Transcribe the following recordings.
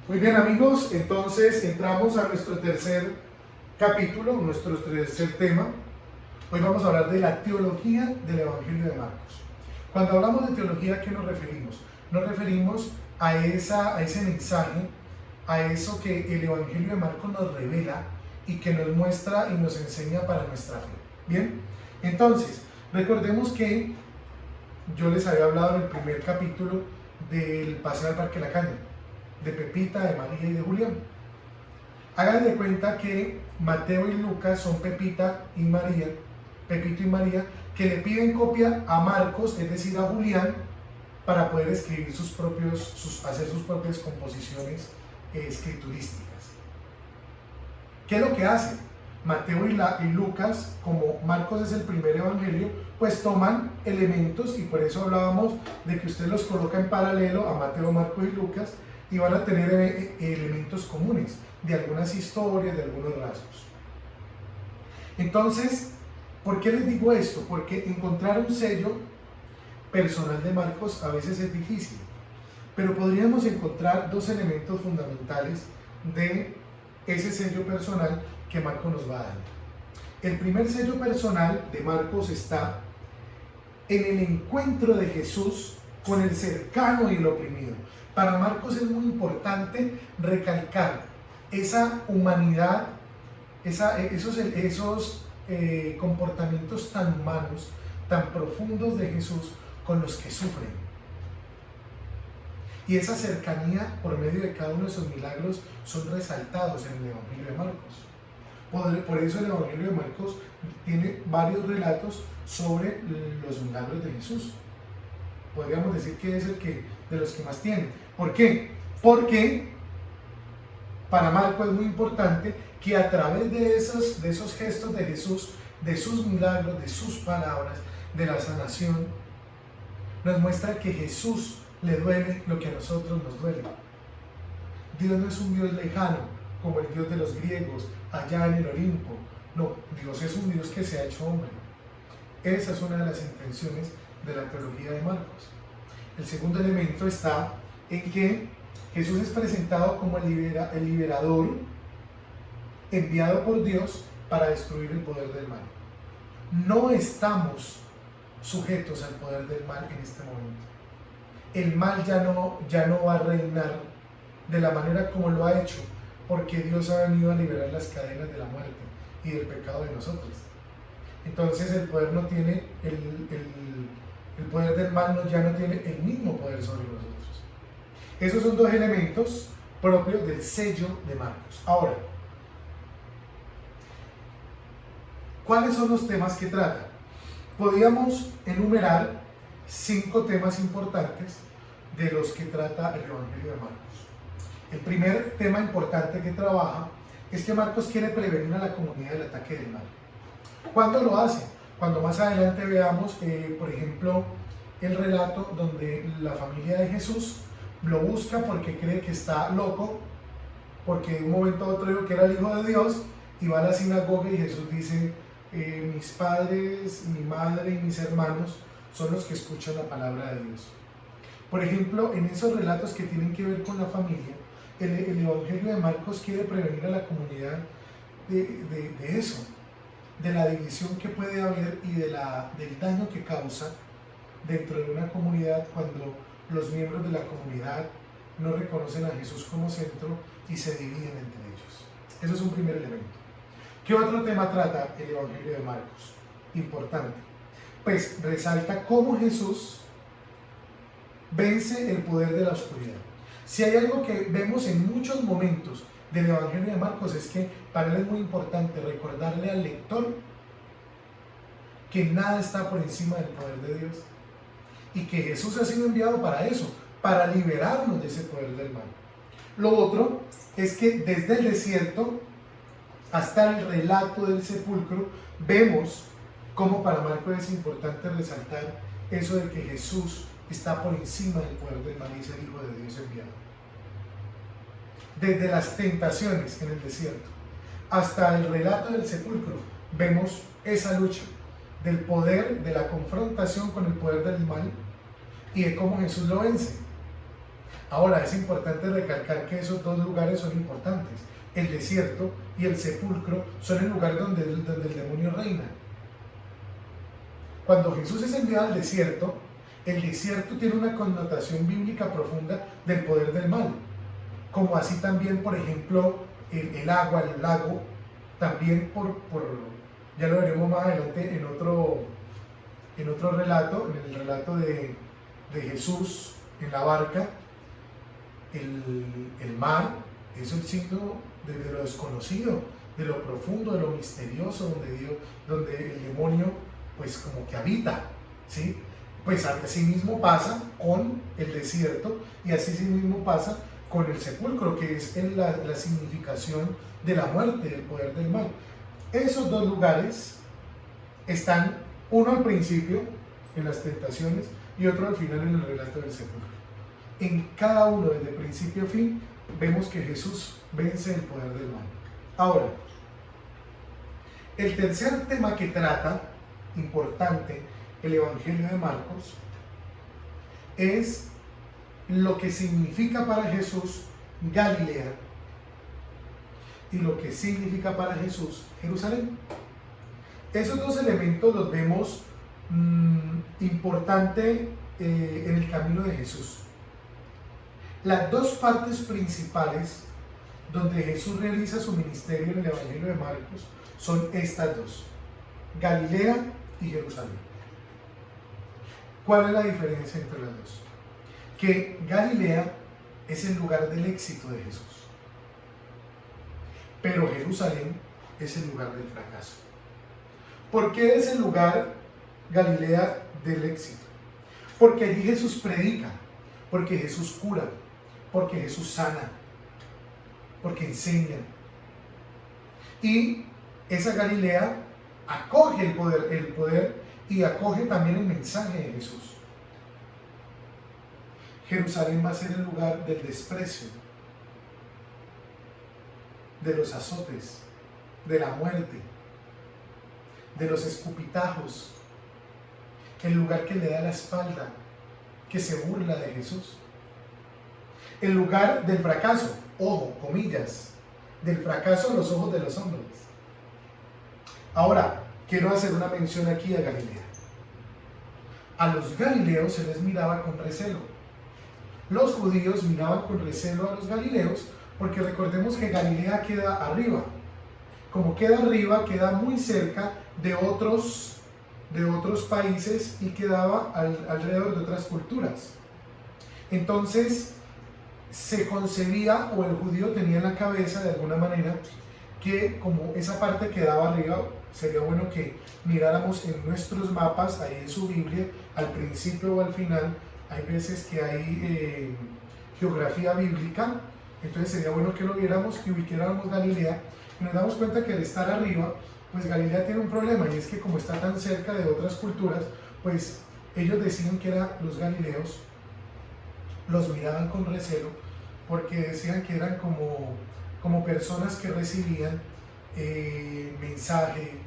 Muy bien, amigos, entonces entramos a nuestro tercer capítulo, nuestro tercer tema. Hoy vamos a hablar de la teología del Evangelio de Marcos. Cuando hablamos de teología, ¿a qué nos referimos? Nos referimos a ese mensaje, a eso que el Evangelio de Marcos nos revela y que nos muestra y nos enseña para nuestra fe. Bien, entonces, recordemos que yo les había hablado en el primer capítulo del paseo al Parque La Caña, de Pepita, de María y de Julián. Hagan de cuenta que Mateo y Lucas son Pepito y María, que le piden copia a Marcos, es decir, a Julián, para poder escribir hacer sus propias composiciones escriturísticas. ¿Qué es lo que hacen? Mateo y Lucas, como Marcos es el primer evangelio, pues toman elementos, y por eso hablábamos de que usted los coloca en paralelo a Mateo, Marcos y Lucas, y van a tener elementos comunes de algunas historias, de algunos rasgos. Entonces, ¿por qué les digo esto? Porque encontrar un sello personal de Marcos a veces es difícil, pero podríamos encontrar dos elementos fundamentales de ese sello personal que Marcos nos va a dar. El primer sello personal de Marcos está en el encuentro de Jesús con el cercano y el oprimido. Para Marcos es muy importante recalcar esa humanidad, esos comportamientos tan humanos, tan profundos de Jesús con los que sufren. Y esa cercanía por medio de cada uno de esos milagros son resaltados en el Evangelio de Marcos. Por eso el Evangelio de Marcos tiene varios relatos sobre los milagros de Jesús. Podríamos decir que es de los que más tiene. ¿Por qué? Porque para Marcos es muy importante que a través de esos gestos de Jesús, de sus milagros, de sus palabras, de la sanación, nos muestra que Jesús le duele lo que a nosotros nos duele. Dios no es un Dios lejano, como el Dios de los griegos, allá en el Olimpo. No, Dios es un Dios que se ha hecho hombre. Esa es una de las intenciones de la teología de Marcos. El segundo elemento está en que Jesús es presentado como el liberador enviado por Dios para destruir el poder del mal. No estamos sujetos al poder del mal en este momento. El mal ya no va a reinar de la manera como lo ha hecho, porque Dios ha venido a liberar las cadenas de la muerte y del pecado de nosotros. Entonces el poder no tiene el poder del mal ya no tiene el mismo poder sobre nosotros. Esos son dos elementos propios del sello de Marcos. Ahora, ¿cuáles son los temas que trata? Podríamos enumerar 5 temas importantes de los que trata el Evangelio de Marcos. El primer tema importante que trabaja es que Marcos quiere prevenir a la comunidad del ataque del mal. ¿Cuándo lo hace? Cuando más adelante veamos, por ejemplo, el relato donde la familia de Jesús lo busca porque cree que está loco, porque de un momento a otro dijo que era el Hijo de Dios, y va a la sinagoga y Jesús dice, mis padres, mi madre y mis hermanos son los que escuchan la palabra de Dios. Por ejemplo, en esos relatos que tienen que ver con la familia, el Evangelio de Marcos quiere prevenir a la comunidad de eso, de la división que puede haber y del daño que causa dentro de una comunidad cuando los miembros de la comunidad no reconocen a Jesús como centro y se dividen entre ellos. Eso es un primer elemento. ¿Qué otro tema trata el Evangelio de Marcos? Importante. Pues resalta cómo Jesús vence el poder de la oscuridad. Si hay algo que vemos en muchos momentos del Evangelio de Marcos es que para él es muy importante recordarle al lector que nada está por encima del poder de Dios y que Jesús ha sido enviado para eso, para liberarnos de ese poder del mal. Lo otro es que desde el desierto hasta el relato del sepulcro vemos cómo para Marcos es importante resaltar eso de que Jesús está por encima del poder del mal y es el Hijo de Dios enviado. Desde las tentaciones en el desierto hasta el relato del sepulcro vemos esa lucha del poder, de la confrontación con el poder del mal y de cómo Jesús lo vence. Ahora, es importante recalcar que esos dos lugares son importantes. El desierto y el sepulcro son el lugar donde el demonio reina. Cuando Jesús es enviado al desierto, el desierto tiene una connotación bíblica profunda del poder del mal. Como así también, por ejemplo, el agua, el lago, también ya lo veremos más adelante en otro relato, en el relato de Jesús en la barca. El mar es el signo de lo desconocido, de lo profundo, de lo misterioso, donde el demonio pues como que habita, ¿sí? Pues así mismo pasa con el desierto y así mismo pasa con el sepulcro, que es la significación de la muerte, del poder del mal. Esos dos lugares están, uno al principio, en las tentaciones, y otro al final en el relato del sepulcro. En cada uno, desde principio a fin, vemos que Jesús vence el poder del mal. Ahora, el tercer tema que trata, importante, el Evangelio de Marcos, es lo que significa para Jesús Galilea y lo que significa para Jesús Jerusalén. Esos dos elementos los vemos importante en el camino de Jesús. Las dos partes principales donde Jesús realiza su ministerio en el Evangelio de Marcos son estas dos: Galilea y Jerusalén. ¿Cuál es la diferencia entre las dos? Que Galilea es el lugar del éxito de Jesús, pero Jerusalén es el lugar del fracaso. ¿Por qué es el lugar, Galilea, del éxito? Porque allí Jesús predica, porque Jesús cura, porque Jesús sana, porque enseña. Y esa Galilea acoge el poder y acoge también el mensaje de Jesús. Jerusalén va a ser el lugar del desprecio, de los azotes, de la muerte, de los escupitajos, el lugar que le da la espalda, que se burla de Jesús. El lugar del fracaso, ojo, comillas, del fracaso a los ojos de los hombres. Ahora, quiero hacer una mención aquí a Galilea. A los galileos se les miraba con recelo. Los judíos miraban con recelo a los galileos porque recordemos que Galilea queda arriba. Como queda arriba, queda muy cerca de otros países y quedaba alrededor de otras culturas. Entonces, se concebía, o el judío tenía en la cabeza de alguna manera, que como esa parte quedaba arriba, sería bueno que miráramos en nuestros mapas, ahí en su Biblia, al principio o al final. Hay veces que hay geografía bíblica, entonces sería bueno que lo viéramos y ubicáramos Galilea, y nos damos cuenta que al estar arriba, pues Galilea tiene un problema, y es que como está tan cerca de otras culturas, pues ellos decían que eran los galileos, los miraban con recelo, porque decían que eran como personas que recibían mensaje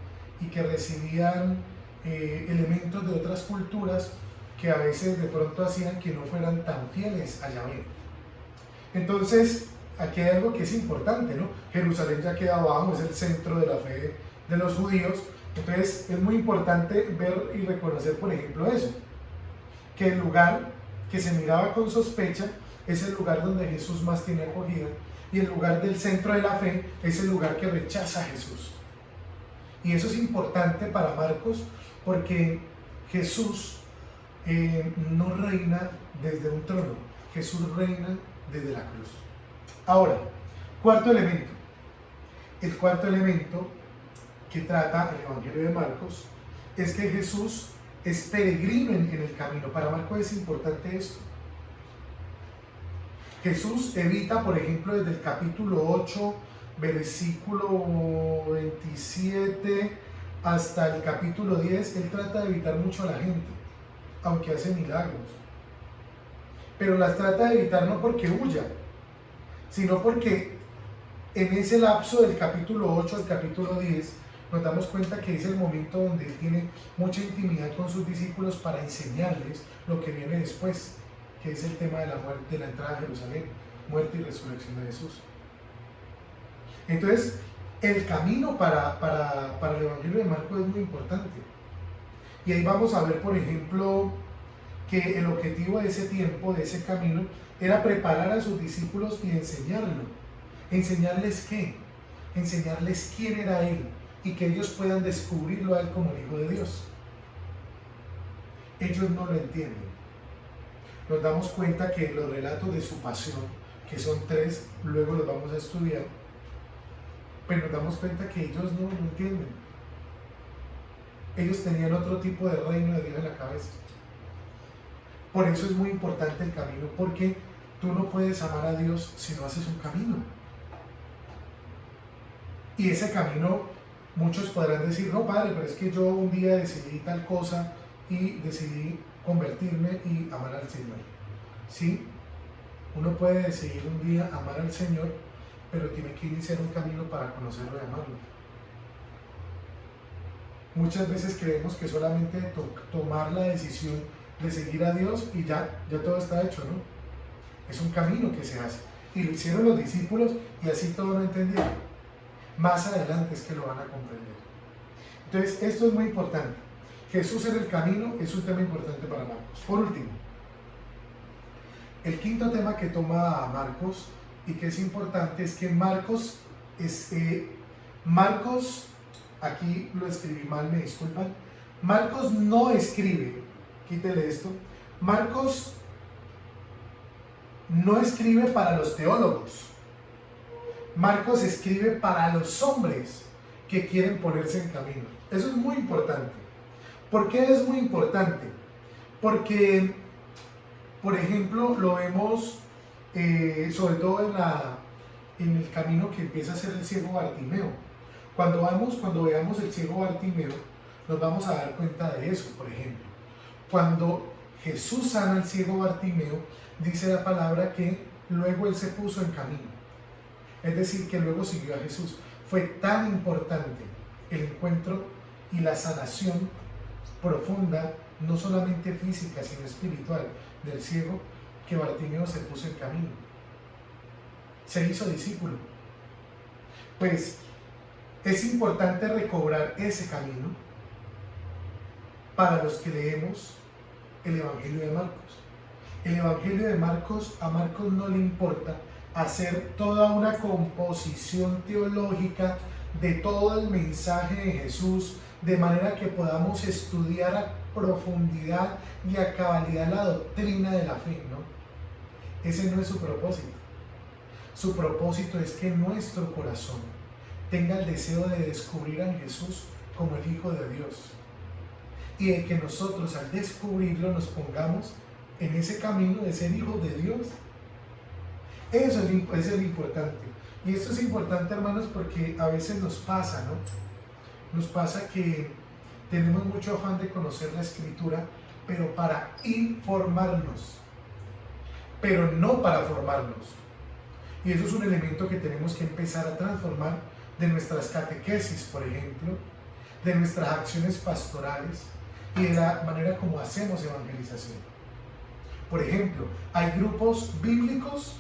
y que recibían elementos de otras culturas que a veces de pronto hacían que no fueran tan fieles a Yahvé. Entonces, aquí hay algo que es importante, ¿no? Jerusalén ya queda abajo, es el centro de la fe de los judíos. Entonces, es muy importante ver y reconocer, por ejemplo, eso, que el lugar que se miraba con sospecha es el lugar donde Jesús más tiene acogida, y el lugar del centro de la fe es el lugar que rechaza a Jesús. Y eso es importante para Marcos, porque Jesús no reina desde un trono, Jesús reina desde la cruz. Ahora, cuarto elemento. El cuarto elemento que trata el Evangelio de Marcos es que Jesús es peregrino en el camino. Para Marcos es importante esto. Jesús evita, por ejemplo, desde el capítulo 8, versículo 27 hasta el capítulo 10, él trata de evitar mucho a la gente, aunque hace milagros. Pero las trata de evitar no porque huya, sino porque en ese lapso del capítulo 8 al capítulo 10, nos damos cuenta que es el momento donde él tiene mucha intimidad con sus discípulos para enseñarles lo que viene después, que es el tema de la muerte, de la entrada a Jerusalén, muerte y resurrección de Jesús. Entonces, el camino para el Evangelio de Marcos es muy importante. Y ahí vamos a ver, por ejemplo, que el objetivo de ese tiempo, de ese camino, era preparar a sus discípulos y enseñarlo. ¿Enseñarles qué? Enseñarles quién era Él y que ellos puedan descubrirlo a Él como el Hijo de Dios. Ellos no lo entienden. Nos damos cuenta que los relatos de su pasión, que son 3, luego los vamos a estudiar, pero nos damos cuenta que ellos no lo entienden. Ellos tenían otro tipo de reino de Dios en la cabeza. Por eso es muy importante el camino, porque tú no puedes amar a Dios si no haces un camino. Y ese camino, muchos podrán decir, no padre, pero es que yo un día decidí tal cosa y decidí convertirme y amar al Señor. Sí, uno puede decidir un día amar al Señor, pero tiene que iniciar un camino para conocerlo y amarlo. Muchas veces creemos que solamente tomar la decisión de seguir a Dios y ya todo está hecho, ¿no? Es un camino que se hace. Y lo hicieron los discípulos y así todo lo entendieron. Más adelante es que lo van a comprender. Entonces, esto es muy importante. Jesús en el camino es un tema importante para Marcos. Por último, el quinto tema que toma Marcos y que es importante es que Marcos, aquí lo escribí mal, me disculpan. Marcos no escribe, quítele esto, Marcos no escribe para los teólogos. Marcos escribe para los hombres que quieren ponerse en camino. Eso es muy importante. ¿Por qué es muy importante? Porque, por ejemplo, lo vemos sobre todo en el camino que empieza a ser el ciego Bartimeo. Cuando veamos el ciego Bartimeo, nos vamos a dar cuenta de eso. Por ejemplo, cuando Jesús sana al ciego Bartimeo, dice la palabra que luego él se puso en camino. Es decir, que luego siguió a Jesús. Fue tan importante el encuentro y la sanación profunda, no solamente física, sino espiritual, del ciego, que Bartimeo se puso en camino. Se hizo discípulo. Pues es importante recobrar ese camino para los que leemos el Evangelio de Marcos. El Evangelio de Marcos, a Marcos no le importa hacer toda una composición teológica de todo el mensaje de Jesús, de manera que podamos estudiar a profundidad y a cabalidad la doctrina de la fe, ¿no? Ese no es su propósito. Su propósito es que nuestro corazón tenga el deseo de descubrir a Jesús como el Hijo de Dios y de que nosotros al descubrirlo nos pongamos en ese camino de ser hijos de Dios. Eso es lo importante. Y esto es importante, hermanos, porque a veces nos pasa, ¿no? Nos pasa que tenemos mucho afán de conocer la Escritura, pero para informarnos, pero no para formarnos. Y eso es un elemento que tenemos que empezar a transformar de nuestras catequesis, por ejemplo, de nuestras acciones pastorales y de la manera como hacemos evangelización. Por ejemplo, hay grupos bíblicos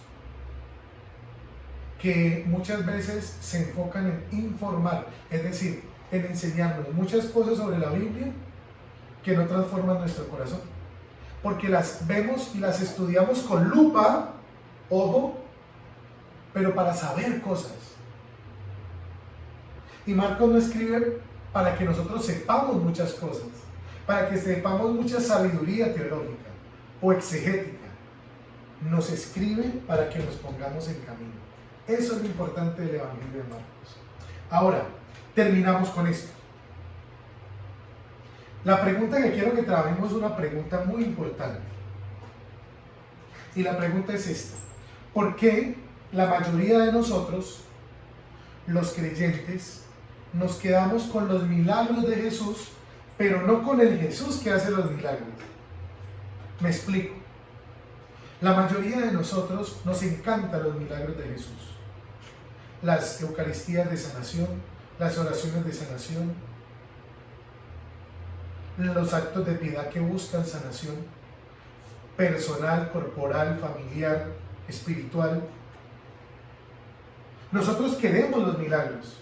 que muchas veces se enfocan en informar, es decir, en enseñarnos muchas cosas sobre la Biblia que no transforman nuestro corazón, porque las vemos y las estudiamos con lupa, ojo, pero para saber cosas. Y Marcos no escribe para que nosotros sepamos muchas cosas, para que sepamos mucha sabiduría teológica o exegética. Nos escribe para que nos pongamos en camino. Eso es lo importante del Evangelio de Marcos. Ahora, terminamos con esto. La pregunta que quiero que trabajemos es una pregunta muy importante. Y la pregunta es esta: ¿por qué la mayoría de nosotros, los creyentes, nos quedamos con los milagros de Jesús, pero no con el Jesús que hace los milagros? Me explico. La mayoría de nosotros nos encantan los milagros de Jesús. Las Eucaristías de sanación, las oraciones de sanación, los actos de piedad que buscan sanación. personal, corporal, familiar, espiritual. Nosotros queremos los milagros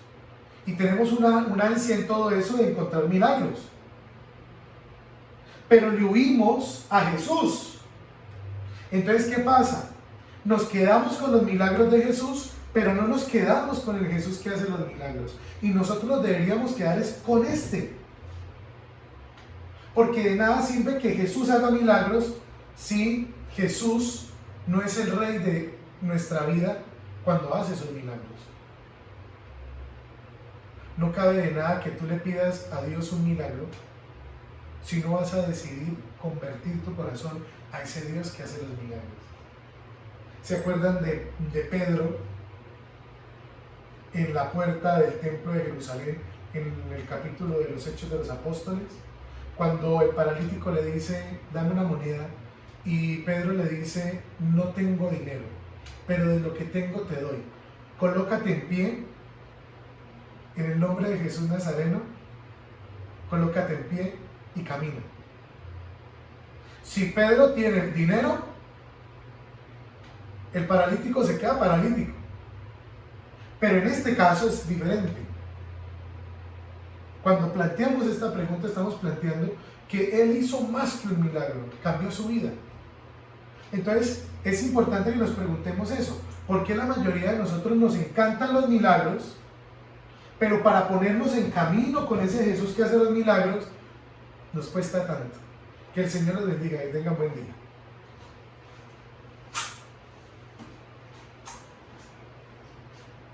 y tenemos una ansia en todo eso de encontrar milagros. Pero le huimos a Jesús. Entonces, ¿qué pasa? Nos quedamos con los milagros de Jesús, pero no nos quedamos con el Jesús que hace los milagros. Y nosotros nos deberíamos quedar con este. Porque de nada sirve que Jesús haga milagros si Jesús no es el rey de nuestra vida cuando hace esos milagros. No cabe de nada que tú le pidas a Dios un milagro si no vas a decidir convertir tu corazón a ese Dios que hace los milagros. ¿Se acuerdan de Pedro en la puerta del templo de Jerusalén, en el capítulo de los Hechos de los Apóstoles? Cuando el paralítico le dice, dame una moneda, y Pedro le dice, no tengo dinero, pero de lo que tengo te doy. Colócate en pie, en el nombre de Jesús Nazareno, colócate en pie y camina. Si Pedro tiene dinero, el paralítico se queda paralítico. Pero en este caso es diferente. Cuando planteamos esta pregunta, estamos planteando que él hizo más que un milagro, cambió su vida. Entonces, es importante que nos preguntemos eso. ¿Por qué la mayoría de nosotros nos encantan los milagros, pero para ponernos en camino con ese Jesús que hace los milagros, nos cuesta tanto? Que el Señor los bendiga y tengan buen día.